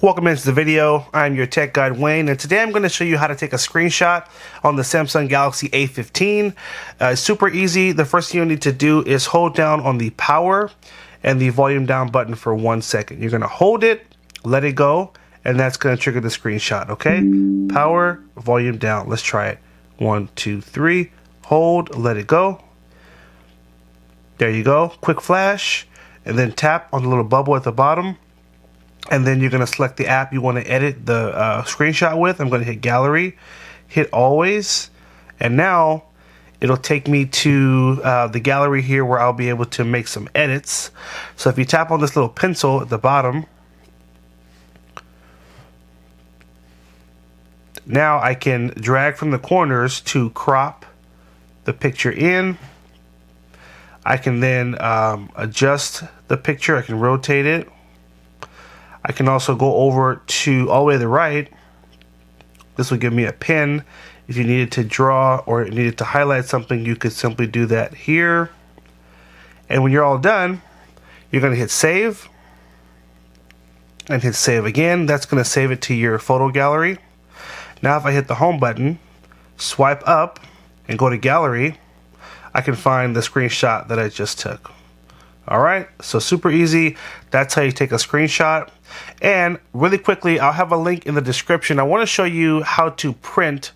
Welcome into the video. I'm your tech guide Wayne, and today I'm going to show you how to take a screenshot on the Samsung Galaxy A15. It's super easy. The first thing you need to do is hold down on the power and the volume down button for 1 second. You're going to hold it, let it go, and that's going to trigger the screenshot, okay? Power, volume down. Let's try it. 1, 2, 3. Hold, let it go. There you go. Quick flash, and then tap on the little bubble at the bottom. And then you're going to select the app you want to edit the screenshot with. I'm going to hit gallery, hit always, and now it'll take me to the gallery here where I'll be able to make some edits. So if you tap on this little pencil at the bottom, now I can drag from the corners to crop the picture in. I can then adjust the picture. I can rotate it. I can also go over to all the way to the right. This will give me a pen. If you needed to draw or needed to highlight something, you could simply do that here. And when you're all done, you're going to hit save and hit save again. That's going to save it to your photo gallery. Now if I hit the home button, swipe up and go to gallery, I can find the screenshot that I just took. Alright, so super easy. That's how you take a screenshot. And really quickly, I'll have a link in the description. I want to show you how to print.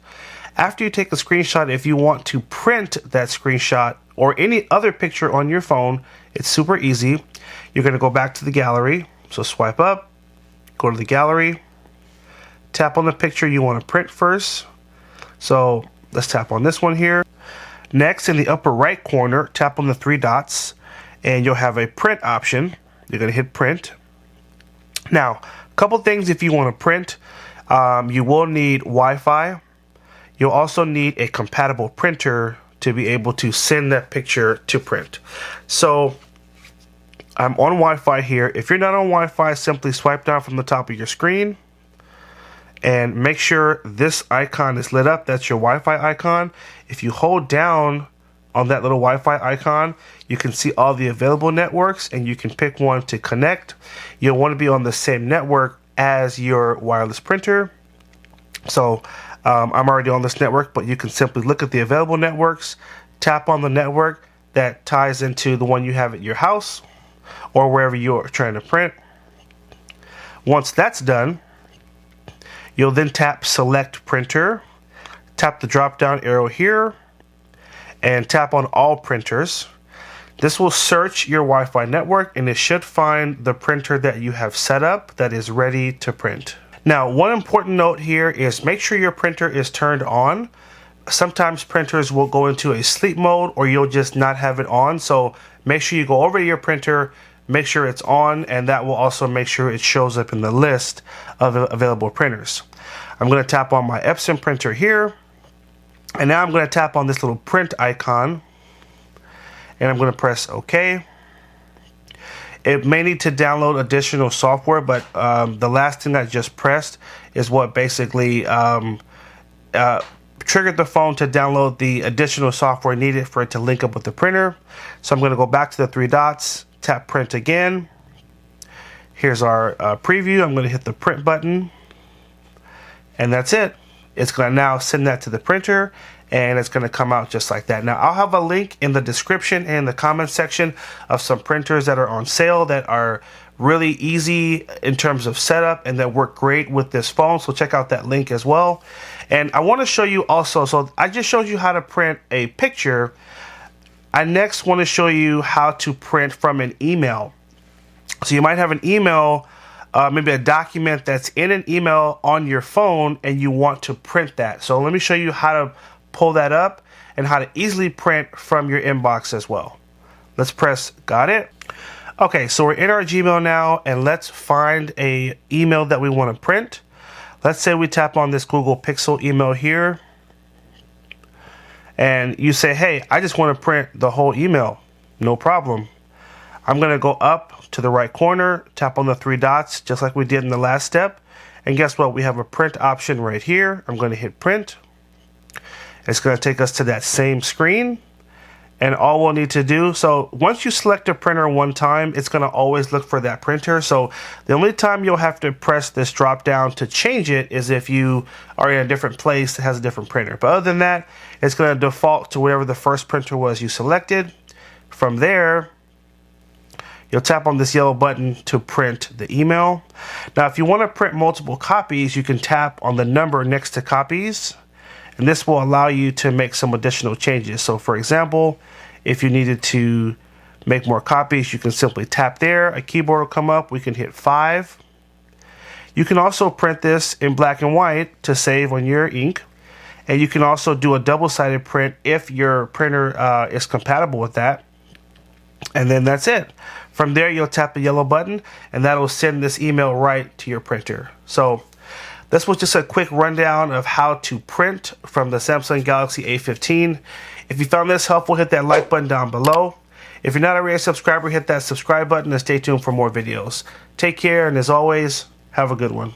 After you take a screenshot, if you want to print that screenshot or any other picture on your phone, it's super easy. You're going to go back to the gallery. So swipe up, go to the gallery, tap on the picture you want to print first. So let's tap on this one here. Next, in the upper right corner, tap on the 3 dots. And you'll have a print option. You're going to hit print. Now, a couple things if you want to print. You will need Wi-Fi. You'll also need a compatible printer to be able to send that picture to print. So, I'm on Wi-Fi here. If you're not on Wi-Fi, simply swipe down from the top of your screen. And make sure this icon is lit up. That's your Wi-Fi icon. If you hold down on that little Wi-Fi icon, you can see all the available networks and you can pick one to connect. You'll want to be on the same network as your wireless printer. So I'm already on this network, but you can simply look at the available networks, tap on the network that ties into the one you have at your house or wherever you're trying to print. Once that's done, you'll then tap select printer, tap the drop down arrow here, and tap on all printers. This will search your Wi-Fi network and it should find the printer that you have set up that is ready to print. Now, one important note here is make sure your printer is turned on. Sometimes printers will go into a sleep mode or you'll just not have it on. So make sure you go over to your printer, make sure it's on, and that will also make sure it shows up in the list of available printers. I'm going to tap on my Epson printer here. And now I'm going to tap on this little print icon and I'm going to press OK. It may need to download additional software, but the last thing I just pressed is what basically triggered the phone to download the additional software needed for it to link up with the printer. So I'm going to go back to the 3 dots, tap print again. Here's our preview. I'm going to hit the print button and that's it. It's going to now send that to the printer and it's going to come out just like that. Now I'll have a link in the description and the comment section of some printers that are on sale that are really easy in terms of setup and that work great with this phone. So check out that link as well. And I want to show you also, so I just showed you how to print a picture. I next want to show you how to print from an email. So you might have an email, maybe a document that's in an email on your phone and you want to print that. So let me show you how to pull that up and how to easily print from your inbox as well. Let's press got it. Okay, so we're in our Gmail now and let's find a email that we want to print. Let's say we tap on this Google Pixel email here and you say, hey, I just want to print the whole email. No problem. I'm going to go up to the right corner, tap on the 3 dots just like we did in the last step. And guess what? We have a print option right here. I'm going to hit print. It's going to take us to that same screen. And all we'll need to do, so once you select a printer one time, it's going to always look for that printer. So the only time you'll have to press this drop down to change it is if you are in a different place that has a different printer. But other than that, it's going to default to whatever the first printer was you selected. From there, you'll tap on this yellow button to print the email. Now, if you want to print multiple copies, you can tap on the number next to copies, and this will allow you to make some additional changes. So for example, if you needed to make more copies, you can simply tap there. A keyboard will come up. We can hit 5. You can also print this in black and white to save on your ink. And you can also do a double-sided print if your printer is compatible with that. And then that's it. From there, you'll tap the yellow button, and that'll send this email right to your printer. So this was just a quick rundown of how to print from the Samsung Galaxy A15. If you found this helpful, hit that like button down below. If you're not already a subscriber, hit that subscribe button and stay tuned for more videos. Take care, and as always, have a good one.